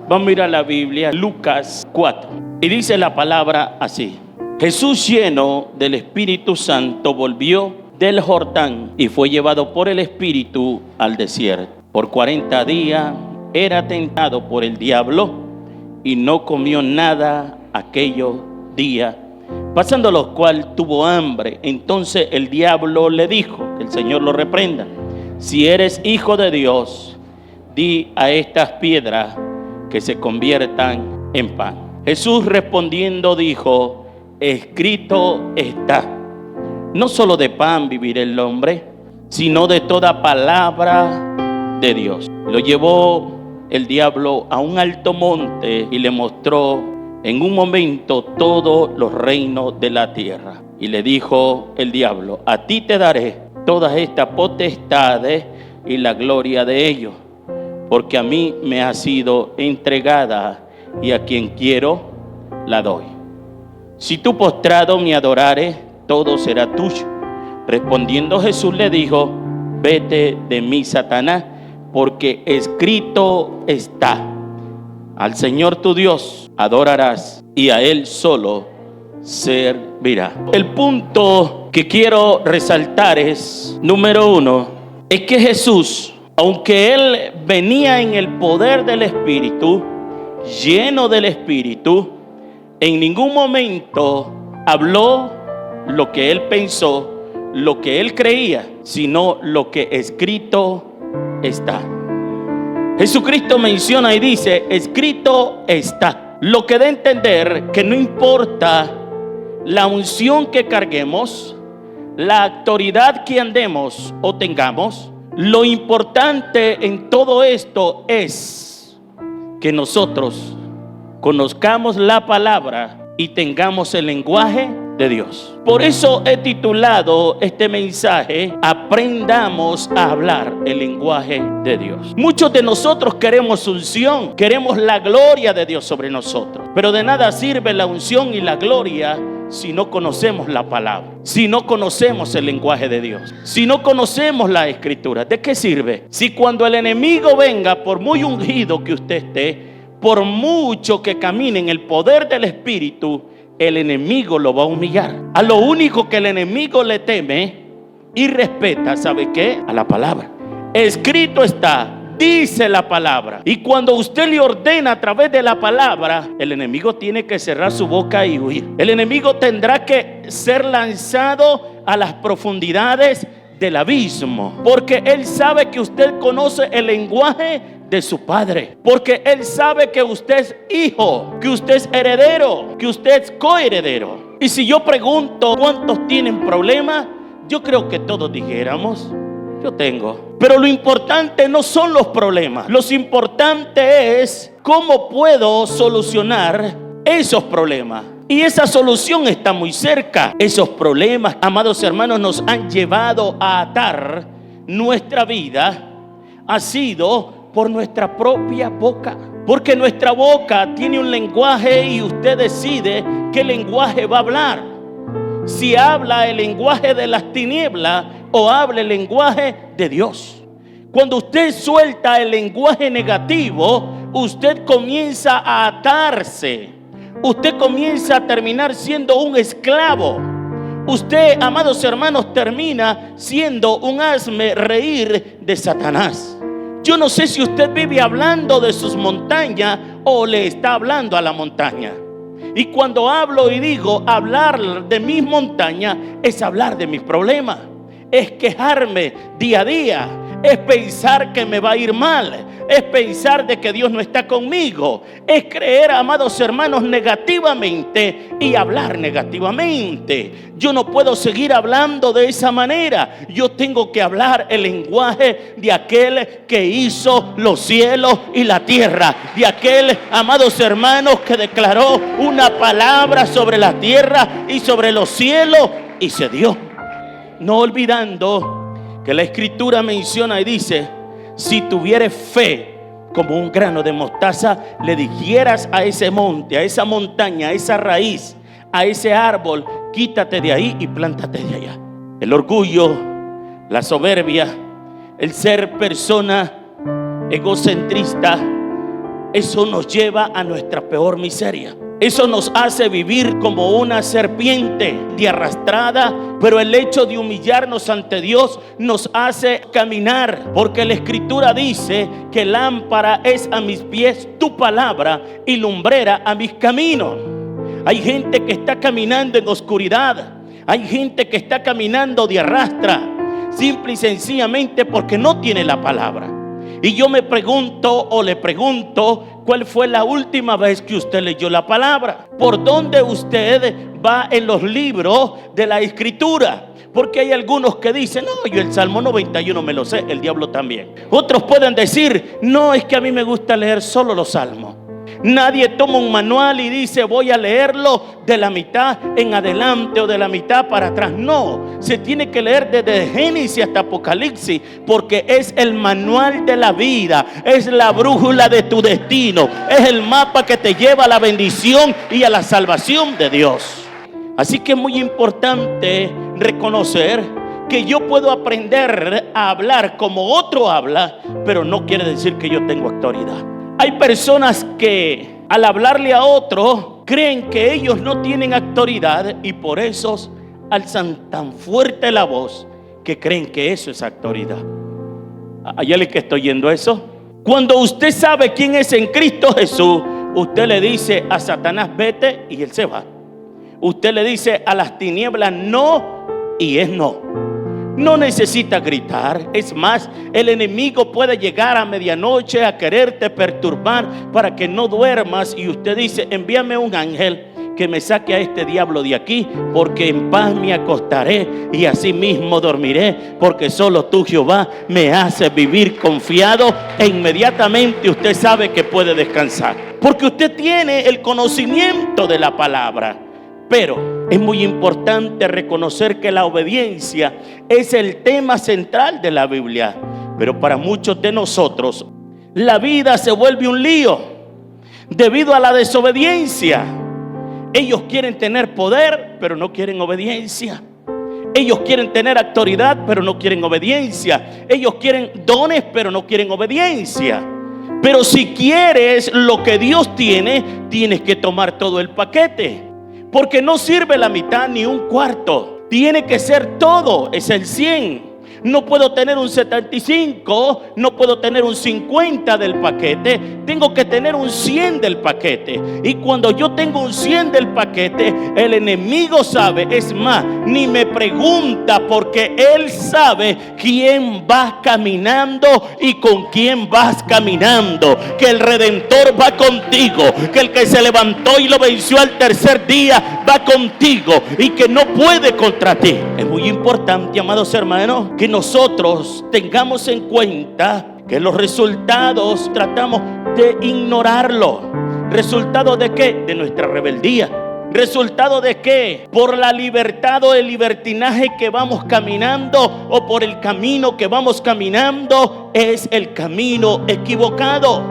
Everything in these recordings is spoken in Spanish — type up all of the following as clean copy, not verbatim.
Vamos a ir a la Biblia, Lucas 4. Y dice la palabra así: Jesús, lleno del Espíritu Santo, volvió del Jordán y fue llevado por el Espíritu al desierto. Por 40 días era tentado por el diablo y no comió nada aquellos días, pasando los cuales tuvo hambre. Entonces el diablo le dijo, que el Señor lo reprenda: si eres hijo de Dios, di a estas piedras que se conviertan en pan. Jesús respondiendo dijo: escrito está, no solo de pan vivirá el hombre, sino de toda palabra de Dios. Lo llevó el diablo a un alto monte y le mostró en un momento todos los reinos de la tierra. Y le dijo el diablo: a ti te daré todas estas potestades y la gloria de ellos, porque a mí me ha sido entregada y a quien quiero la doy. Si tú postrado me adorares, todo será tuyo. Respondiendo Jesús le dijo: vete de mí, Satanás, porque escrito está: al Señor tu Dios adorarás y a Él solo servirá. El punto que quiero resaltar es, número uno, es que Jesús, aunque Él venía en el poder del Espíritu, lleno del Espíritu, en ningún momento habló lo que Él pensó, lo que Él creía, sino lo que escrito está. Jesucristo menciona y dice: escrito está. Lo que da a entender que no importa la unción que carguemos, la autoridad que andemos o tengamos, lo importante en todo esto es que nosotros conozcamos la palabra y tengamos el lenguaje de Dios. Por eso he titulado este mensaje: aprendamos a hablar el lenguaje de Dios. Muchos de nosotros queremos unción, queremos la gloria de Dios sobre nosotros, pero de nada sirve la unción y la gloria si no conocemos la palabra, si no conocemos el lenguaje de Dios, si no conocemos la escritura. ¿De qué sirve? Si cuando el enemigo venga, por muy ungido que usted esté, por mucho que camine en el poder del Espíritu, el enemigo lo va a humillar. A lo único que el enemigo le teme y respeta, ¿sabe qué? A la palabra. Escrito está, dice la palabra. Y cuando usted le ordena a través de la palabra, el enemigo tiene que cerrar su boca y huir. El enemigo tendrá que ser lanzado a las profundidades del abismo, porque él sabe que usted conoce el lenguaje de su padre, porque él sabe que usted es hijo, que usted es heredero, que usted es coheredero. Y si yo pregunto cuántos tienen problemas, yo creo que todos dijéramos: yo tengo. Pero lo importante no son los problemas, lo importante es cómo puedo solucionar esos problemas. Y esa solución está muy cerca. Esos problemas, amados hermanos, nos han llevado a atar nuestra vida. Ha sido por nuestra propia boca, porque nuestra boca tiene un lenguaje y usted decide qué lenguaje va a hablar. Si habla el lenguaje de las tinieblas o habla el lenguaje de Dios. Cuando usted suelta el lenguaje negativo, usted comienza a atarse. Usted comienza a terminar siendo un esclavo. Usted, amados hermanos, termina siendo un hazme reír de Satanás. Yo no sé si usted vive hablando de sus montañas o le está hablando a la montaña. Y cuando hablo y digo hablar de mis montañas, es hablar de mis problemas, es quejarme día a día, es pensar que me va a ir mal, es pensar de que Dios no está conmigo, es creer, amados hermanos, negativamente y hablar negativamente. Yo no puedo seguir hablando de esa manera. Yo tengo que hablar el lenguaje de aquel que hizo los cielos y la tierra, de aquel, amados hermanos, que declaró una palabra sobre la tierra y sobre los cielos y se dio. No olvidando que la escritura menciona y dice: si tuvieres fe como un grano de mostaza, le dijeras a ese monte, a esa montaña, a esa raíz, a ese árbol: quítate de ahí y plántate de allá. El orgullo, la soberbia, el ser persona egocentrista, eso nos lleva a nuestra peor miseria. Eso nos hace vivir como una serpiente de arrastrada, pero el hecho de humillarnos ante Dios nos hace caminar, porque la Escritura dice que lámpara es a mis pies tu palabra y lumbrera a mis caminos. Hay gente que está caminando en oscuridad, hay gente que está caminando de arrastra, simple y sencillamente porque no tiene la palabra. Y yo me pregunto o le pregunto, ¿cuál fue la última vez que usted leyó la palabra? ¿Por dónde usted va en los libros de la Escritura? Porque hay algunos que dicen, no, yo el Salmo 91 me lo sé, el diablo también. Otros pueden decir, no, es que a mí me gusta leer solo los salmos. Nadie toma un manual y dice voy a leerlo de la mitad en adelante o de la mitad para atrás. No, se tiene que leer desde Génesis hasta Apocalipsis, porque es el manual de la vida, es la brújula de tu destino, es el mapa que te lleva a la bendición y a la salvación de Dios. Así que es muy importante reconocer que yo puedo aprender a hablar como otro habla, pero no quiere decir que yo tengo autoridad. Hay personas que al hablarle a otro creen que ellos no tienen autoridad y por eso alzan tan fuerte la voz que creen que eso es autoridad. ¿Hay alguien que está oyendo eso? Cuando usted sabe quién es en Cristo Jesús, usted le dice a Satanás vete y él se va. Usted le dice a las tinieblas no y es no. No necesita gritar. Es más, el enemigo puede llegar a medianoche a quererte perturbar para que no duermas. Y usted dice, envíame un ángel que me saque a este diablo de aquí, porque en paz me acostaré y así mismo dormiré, porque solo tú, Jehová, me haces vivir confiado. E inmediatamente usted sabe que puede descansar, porque usted tiene el conocimiento de la palabra. Pero es muy importante reconocer que la obediencia es el tema central de la Biblia. Pero para muchos de nosotros, la vida se vuelve un lío debido a la desobediencia. Ellos quieren tener poder, pero no quieren obediencia. Ellos quieren tener autoridad, pero no quieren obediencia. Ellos quieren dones, pero no quieren obediencia. Pero si quieres lo que Dios tiene, tienes que tomar todo el paquete. Porque no sirve la mitad ni un cuarto. Tiene que ser todo, es el 100. No puedo tener un 75, no puedo tener un 50 del paquete. Tengo que tener un 100 del paquete. Y cuando yo tengo un 100 del paquete, el enemigo sabe, es más, ni me pregunta, porque él sabe quién va caminando y con quién vas caminando. Que el Redentor va contigo, que el que se levantó y lo venció al tercer día va contigo y que no puede contra ti. Es muy importante, amados hermanos, que nosotros tengamos en cuenta que los resultados tratamos de ignorarlo. ¿Resultado de qué? De nuestra rebeldía. ¿Resultado de qué? Por la libertad o el libertinaje que vamos caminando, o por el camino que vamos caminando es el camino equivocado.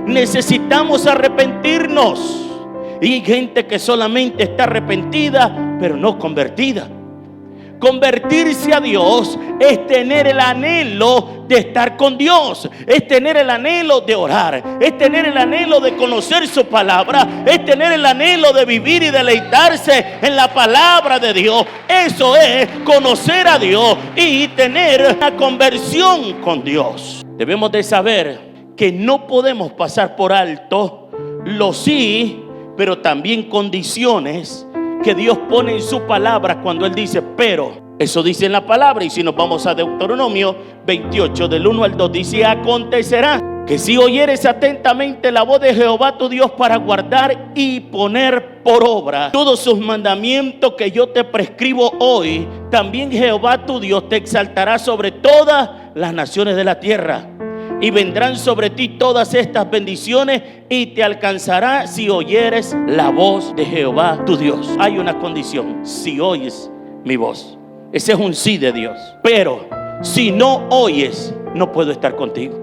Necesitamos arrepentirnos. Y hay gente que solamente está arrepentida, pero no convertida. Convertirse a Dios es tener el anhelo de estar con Dios, es tener el anhelo de orar, es tener el anhelo de conocer su palabra, es tener el anhelo de vivir y deleitarse en la palabra de Dios. Eso es conocer a Dios y tener una conversión con Dios. Debemos de saber que no podemos pasar por alto los sí, pero también condiciones que Dios pone en su palabra cuando Él dice pero. Eso dice en la palabra. Y si nos vamos a Deuteronomio 28 del 1 al 2, dice: acontecerá que si oyeres atentamente la voz de Jehová tu Dios para guardar y poner por obra todos sus mandamientos que yo te prescribo hoy, también Jehová tu Dios te exaltará sobre todas las naciones de la tierra. Y vendrán sobre ti todas estas bendiciones y te alcanzará si oyeres la voz de Jehová tu Dios. Hay una condición: si oyes mi voz. Ese es un sí de Dios. Pero si no oyes, no puedo estar contigo.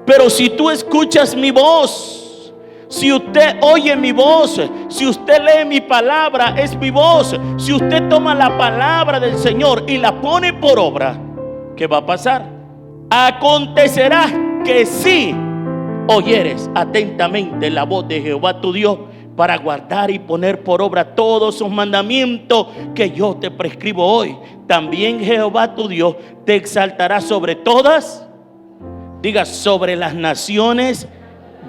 Pero si tú escuchas mi voz, si usted oye mi voz, si usted lee mi palabra, es mi voz. Si usted toma la palabra del Señor y la pone por obra, ¿qué va a pasar? Acontecerá que sí oyeres atentamente la voz de Jehová tu Dios, para guardar y poner por obra todos sus mandamientos que yo te prescribo hoy, también Jehová tu Dios te exaltará sobre todas, diga, sobre las naciones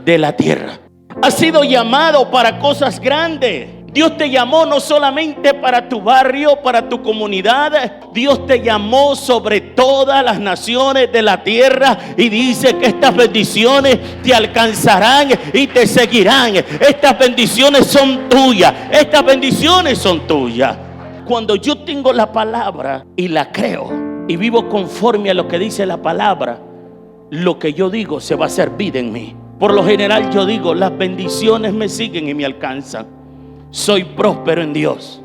de la tierra. Has sido llamado para cosas grandes. Dios te llamó no solamente para tu barrio, para tu comunidad. Dios te llamó sobre todas las naciones de la tierra, y dice que estas bendiciones te alcanzarán y te seguirán. Estas bendiciones son tuyas. Estas bendiciones son tuyas. Cuando yo tengo la palabra y la creo y vivo conforme a lo que dice la palabra, lo que yo digo se va a hacer vida en mí. Por lo general yo digo, las bendiciones me siguen y me alcanzan. Soy próspero en Dios,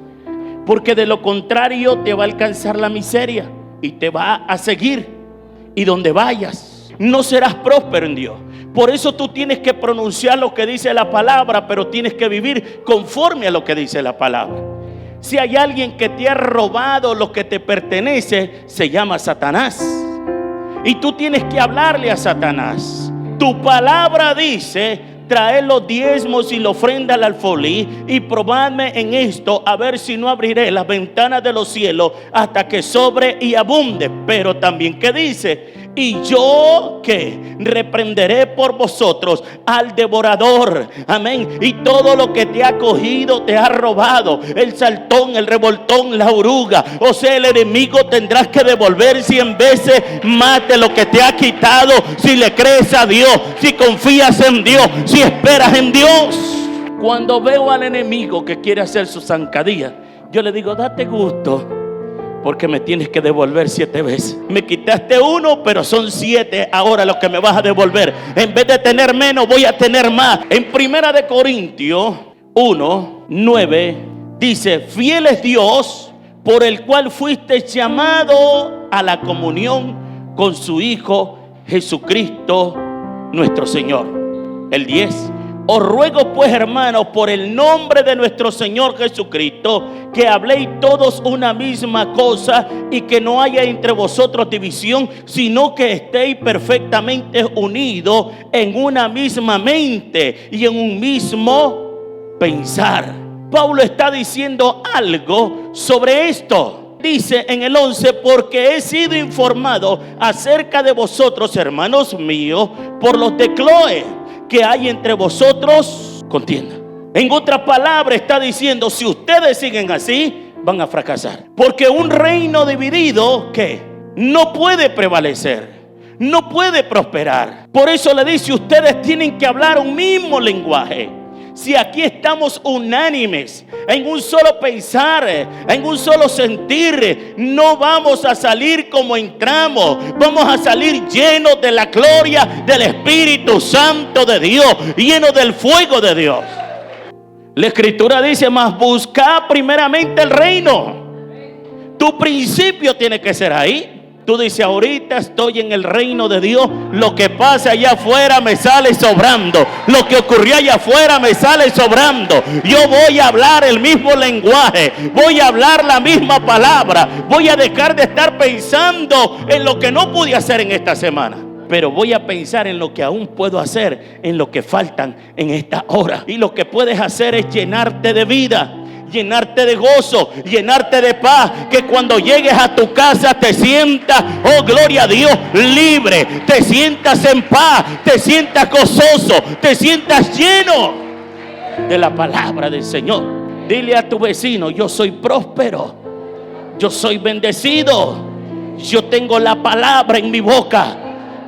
porque de lo contrario te va a alcanzar la miseria y te va a seguir, y donde vayas no serás próspero en Dios. Por eso tú tienes que pronunciar lo que dice la palabra, pero tienes que vivir conforme a lo que dice la palabra. Si hay alguien que te ha robado lo que te pertenece, se llama Satanás, y tú tienes que hablarle a Satanás. Tu palabra dice: traed los diezmos y la ofrenda al alfolí, y probadme en esto, a ver si no abriré las ventanas de los cielos hasta que sobre y abunde. Pero también, ¿qué dice? Y yo, ¿qué? Reprenderé por vosotros al devorador. Amén. Y todo lo que te ha cogido, te ha robado, el saltón, el revoltón, la oruga, o sea, el enemigo, tendrás que devolver 100 veces más de lo que te ha quitado, si le crees a Dios, si confías en Dios, si esperas en Dios. Cuando veo al enemigo que quiere hacer su zancadilla, yo le digo: date gusto, porque me tienes que devolver 7 veces. Me quitaste 1, pero son 7 ahora lo que me vas a devolver. En vez de tener menos, voy a tener más. En 1 de Corintios 1:9 dice: fiel es Dios, por el cual fuiste llamado a la comunión con su Hijo Jesucristo nuestro Señor. El 10: os ruego pues, hermanos, por el nombre de nuestro Señor Jesucristo, que habléis todos una misma cosa, y que no haya entre vosotros división, sino que estéis perfectamente unidos en una misma mente y en un mismo pensar. Pablo está diciendo algo sobre esto. Dice en el 11: porque he sido informado acerca de vosotros, hermanos míos, por los de Cloé, que hay entre vosotros contienda. En otras palabras está diciendo: si ustedes siguen así, van a fracasar. Porque un reino dividido, ¿qué? No puede prevalecer, no puede prosperar. Por eso le dice: ustedes tienen que hablar un mismo lenguaje. Si aquí estamos unánimes, en un solo pensar, en un solo sentir, no vamos a salir como entramos. Vamos a salir llenos de la gloria del Espíritu Santo de Dios, llenos del fuego de Dios. La Escritura dice: mas buscad primeramente el reino. Tu principio tiene que ser ahí. Tú dices: ahorita estoy en el reino de Dios, lo que pasa allá afuera me sale sobrando, lo que ocurrió allá afuera me sale sobrando. Yo voy a hablar el mismo lenguaje, voy a hablar la misma palabra, voy a dejar de estar pensando en lo que no pude hacer en esta semana, pero voy a pensar en lo que aún puedo hacer, en lo que faltan en esta hora. Y lo que puedes hacer es llenarte de vida, llenarte de gozo, llenarte de paz, que cuando llegues a tu casa te sientas, oh gloria a Dios, libre, te sientas en paz, te sientas gozoso, te sientas lleno de la palabra del Señor. Dile a tu vecino: yo soy próspero, yo soy bendecido, yo tengo la palabra en mi boca.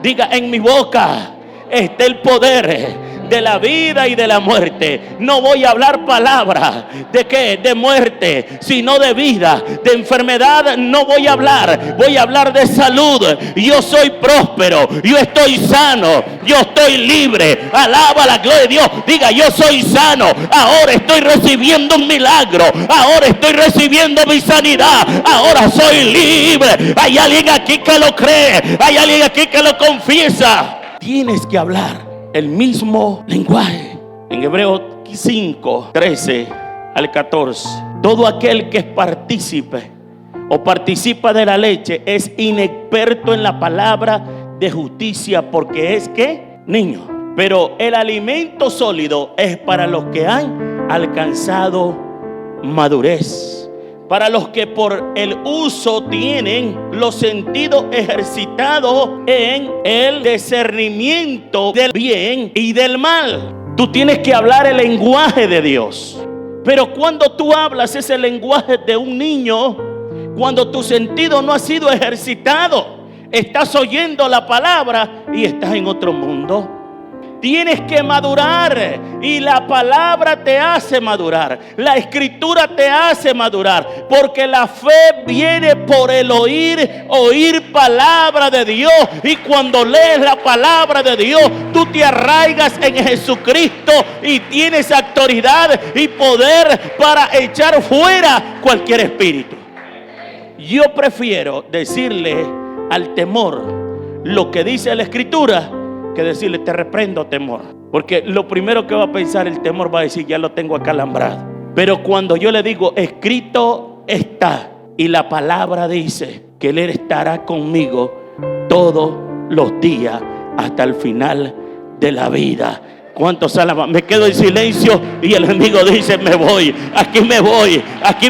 Diga: en mi boca está el poder de la vida y de la muerte. No voy a hablar palabras de qué, de muerte, sino de vida. De enfermedad no voy a hablar, voy a hablar de salud. Yo soy próspero, yo estoy sano, yo estoy libre. Alaba la gloria de Dios. Diga: yo soy sano, ahora estoy recibiendo un milagro, ahora estoy recibiendo mi sanidad, ahora soy libre. Hay alguien aquí que lo cree, hay alguien aquí que lo confiesa. Tienes que hablar el mismo lenguaje. En Hebreos 5:13 al 14: todo aquel que es partícipe o participa de la leche es inexperto en la palabra de justicia, porque es que niño. Pero el alimento sólido es para los que han alcanzado madurez, para los que por el uso tienen los sentidos ejercitados en el discernimiento del bien y del mal. Tú tienes que hablar el lenguaje de Dios. Pero cuando tú hablas ese lenguaje de un niño, cuando tu sentido no ha sido ejercitado, estás oyendo la palabra y estás en otro mundo. Tienes que madurar y la palabra te hace madurar. La escritura te hace madurar, porque la fe viene por el oír palabra de Dios. Y cuando lees la palabra de Dios, tú te arraigas en Jesucristo y tienes autoridad y poder para echar fuera cualquier espíritu. Yo prefiero decirle al temor lo que dice la escritura que decirle: te reprendo, temor. Porque lo primero que va a pensar el temor, va a decir: ya lo tengo acalambrado. Pero cuando yo le digo: escrito está, y la palabra dice que Él estará conmigo todos los días hasta el final de la vida. ¿Cuántos alaban? Me quedo en silencio y el enemigo dice: me voy, aquí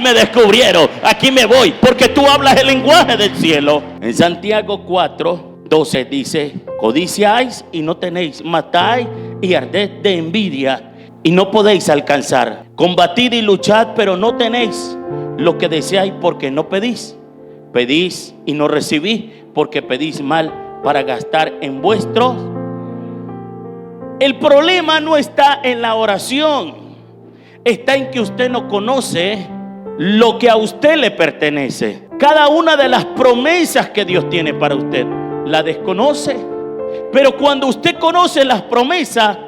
me descubrieron, aquí me voy, porque tú hablas el lenguaje del cielo. En Santiago 4:12 dice: codiciáis y no tenéis, matáis y ardéis de envidia y no podéis alcanzar. Combatid y luchad, pero no tenéis lo que deseáis porque no pedís. Pedís y no recibís porque pedís mal para gastar en vuestros. El problema no está en la oración, está en que usted no conoce lo que a usted le pertenece. Cada una de las promesas que Dios tiene para usted la desconoce. Pero cuando usted conoce las promesas,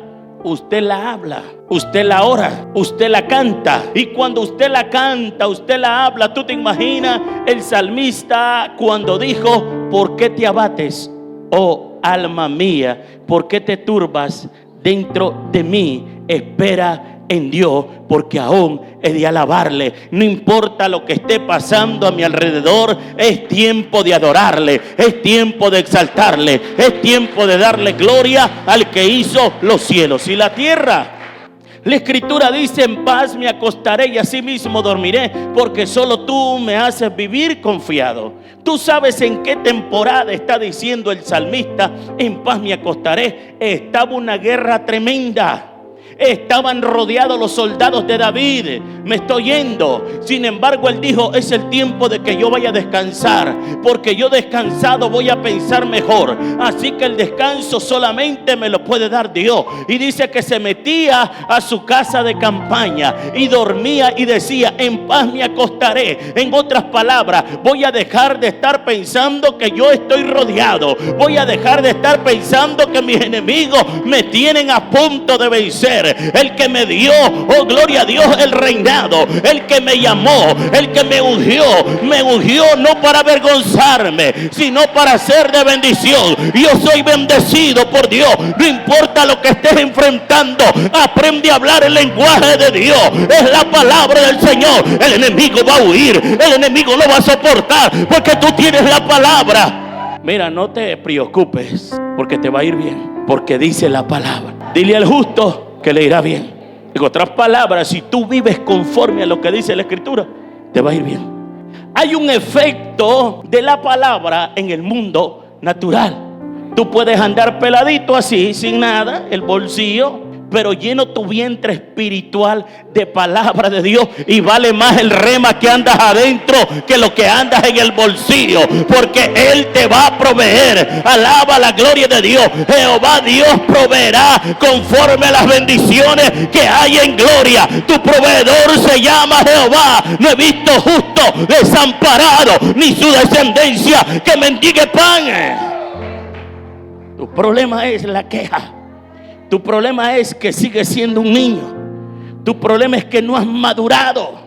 usted la habla, usted la ora, usted la canta. Y cuando usted la canta, usted la habla. Tú te imaginas el salmista cuando dijo: ¿por qué te abates, oh alma mía? ¿Por qué te turbas dentro de mí? Espera en Dios, porque aún he de alabarle. No importa lo que esté pasando a mi alrededor, es tiempo de adorarle, es tiempo de exaltarle, es tiempo de darle gloria al que hizo los cielos y la tierra. La escritura dice: en paz me acostaré y asimismo dormiré, porque solo tú me haces vivir confiado. Tú sabes en qué temporada está diciendo el salmista: en paz me acostaré. Estaba una guerra tremenda. Estaban rodeados los soldados de David. Me estoy yendo. Sin embargo, él dijo: es el tiempo de que yo vaya a descansar, porque yo descansado voy a pensar mejor. Así que el descanso solamente me lo puede dar Dios. Y dice que se metía a su casa de campaña y dormía y decía: en paz me acostaré. En otras palabras, voy a dejar de estar pensando que yo estoy rodeado. Voy a dejar de estar pensando que mis enemigos me tienen a punto de vencer. El que me dio, oh gloria a Dios, el reinado, el que me llamó, el que me ungió no para avergonzarme, sino para ser de bendición. Yo soy bendecido por Dios. No importa lo que estés enfrentando, aprende a hablar el lenguaje de Dios. Es la palabra del Señor. El enemigo va a huir, el enemigo no va a soportar, porque tú tienes la palabra. Mira, no te preocupes, porque te va a ir bien, porque dice la palabra: dile al justo que le irá bien. En otras palabras, si tú vives conforme a lo que dice la escritura, te va a ir bien. Hay un efecto de la palabra en el mundo natural. Tú puedes andar peladito así, sin nada, el bolsillo, pero lleno tu vientre espiritual de palabra de Dios, y vale más el rema que andas adentro que lo que andas en el bolsillo, porque Él te va a proveer. Alaba la gloria de Dios. Jehová Dios proveerá conforme a las bendiciones que hay en gloria. Tu proveedor se llama Jehová. No he visto justo desamparado, ni su descendencia que mendigue pan. Tu problema es la queja. Tu problema es que sigues siendo un niño. Tu problema es que no has madurado.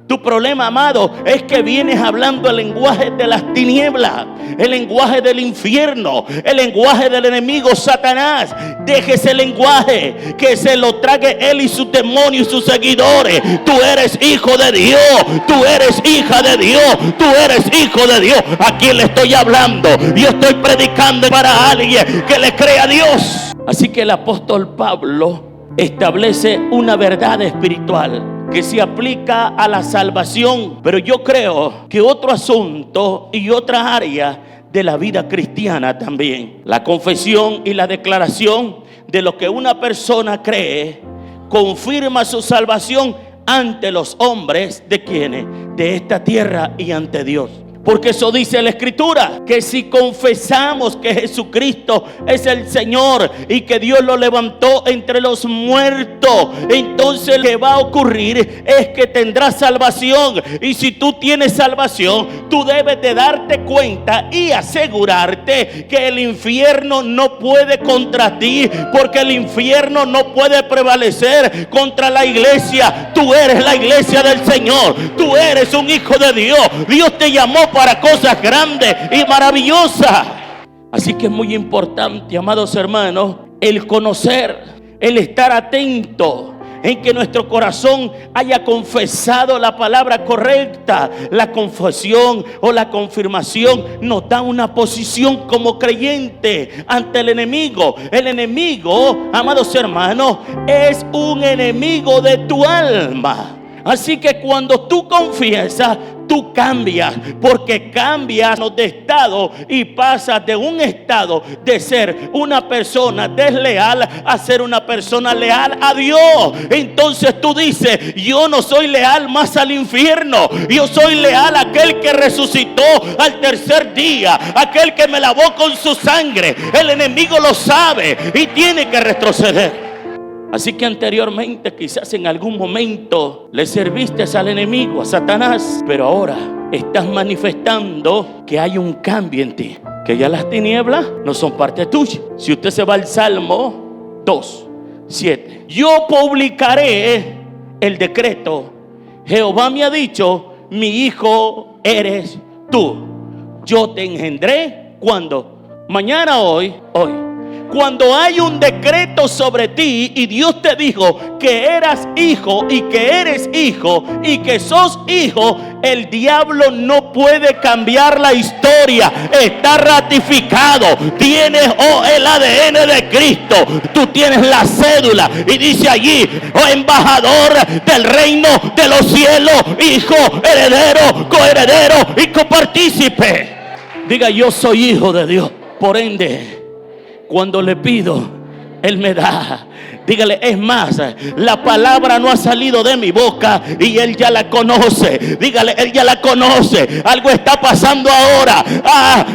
Tu problema, amado, es que vienes hablando el lenguaje de las tinieblas, el lenguaje del infierno, el lenguaje del enemigo Satanás. Deje ese lenguaje, que se lo trague él y su demonio y sus seguidores. Tú eres hijo de Dios, tú eres hija de Dios, tú eres hijo de Dios. ¿A quién le estoy hablando? Yo estoy predicando para alguien que le crea a Dios. Así que el apóstol Pablo establece una verdad espiritual que se aplica a la salvación, pero yo creo que otro asunto y otra área de la vida cristiana también. La confesión y la declaración de lo que una persona cree confirma su salvación ante los hombres de quienes, de esta tierra y ante Dios. Porque eso dice la Escritura, que si confesamos que Jesucristo es el Señor y que Dios lo levantó entre los muertos, entonces lo que va a ocurrir es que tendrás salvación. Y si tú tienes salvación, tú debes de darte cuenta y asegurarte que el infierno no puede contra ti, porque el infierno no puede prevalecer contra la iglesia. Tú eres la iglesia del Señor, tú eres un hijo de Dios. Dios te llamó para cosas grandes y maravillosas. Así que es muy importante, amados hermanos, el conocer, el estar atento en que nuestro corazón haya confesado la palabra correcta. La confesión o la confirmación nos da una posición como creyente ante el enemigo. El enemigo, amados hermanos, es un enemigo de tu alma. Así que cuando tú confiesas, tú cambias, porque cambias de estado y pasas de un estado de ser una persona desleal a ser una persona leal a Dios. Entonces tú dices: yo no soy leal más al infierno, yo soy leal a aquel que resucitó al tercer día, aquel que me lavó con su sangre. El enemigo lo sabe y tiene que retroceder. Así que anteriormente, quizás en algún momento, le serviste al enemigo, a Satanás, pero ahora estás manifestando que hay un cambio en ti, que ya las tinieblas no son parte tuya. Si usted se va al Salmo 2:7, yo publicaré el decreto. Jehová me ha dicho: mi hijo eres tú. Yo te engendré, ¿cuándo? Mañana, hoy. Cuando hay un decreto sobre ti y Dios te dijo que eras hijo y que eres hijo y que sos hijo, el diablo no puede cambiar la historia. Está ratificado. Tienes el ADN de Cristo. Tú tienes la cédula y dice allí: embajador del reino de los cielos, hijo, heredero, coheredero y copartícipe. Diga: yo soy hijo de Dios. Por ende, cuando le pido, Él me da. Dígale: es más, la palabra no ha salido de mi boca y Él ya la conoce. Dígale: Él ya la conoce. Algo está pasando ahora.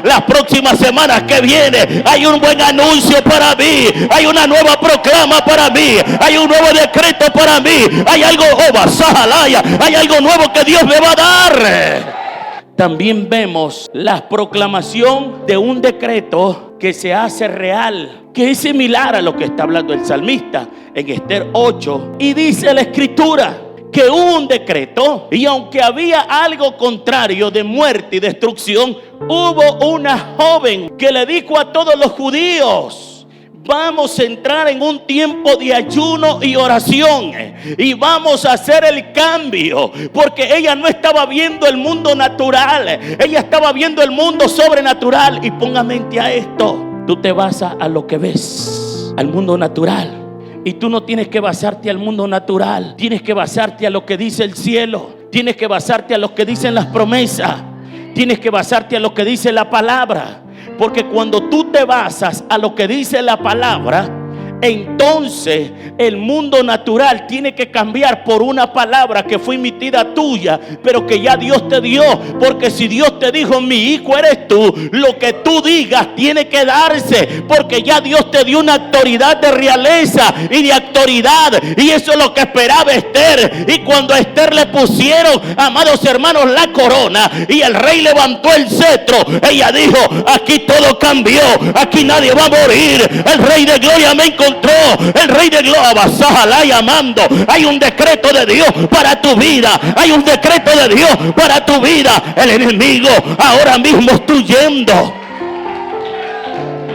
Las próximas semanas que vienen hay un buen anuncio para mí. Hay una nueva proclama para mí. Hay un nuevo decreto para mí. Hay algo, hay algo nuevo que Dios me va a dar. También vemos la proclamación de un decreto que se hace real, que es similar a lo que está hablando el salmista en Esther 8. Y dice la Escritura que hubo un decreto, y aunque había algo contrario de muerte y destrucción, hubo una joven que le dijo a todos los judíos: vamos a entrar en un tiempo de ayuno y oración y vamos a hacer el cambio, porque ella no estaba viendo el mundo natural, ella estaba viendo el mundo sobrenatural. Y ponga mente a esto: tú te basas a lo que ves, al mundo natural, y tú no tienes que basarte al mundo natural. Tienes que basarte a lo que dice el cielo, tienes que basarte a lo que dicen las promesas, tienes que basarte a lo que dice la palabra. Porque cuando tú te basas a lo que dice la palabra, entonces el mundo natural tiene que cambiar por una palabra que fue emitida tuya, pero que ya Dios te dio. Porque si Dios te dijo: mi hijo eres tú, lo que tú digas tiene que darse, porque ya Dios te dio una autoridad de realeza y de autoridad. Y eso es lo que esperaba Esther. Y cuando a Esther le pusieron, amados hermanos, la corona y el rey levantó el cetro, ella dijo: aquí todo cambió, aquí nadie va a morir. El rey de gloria me encontró encontró el Rey de Gloria, Sajalá llamando. Hay un decreto de Dios para tu vida. Hay un decreto de Dios para tu vida. El enemigo ahora mismo está huyendo.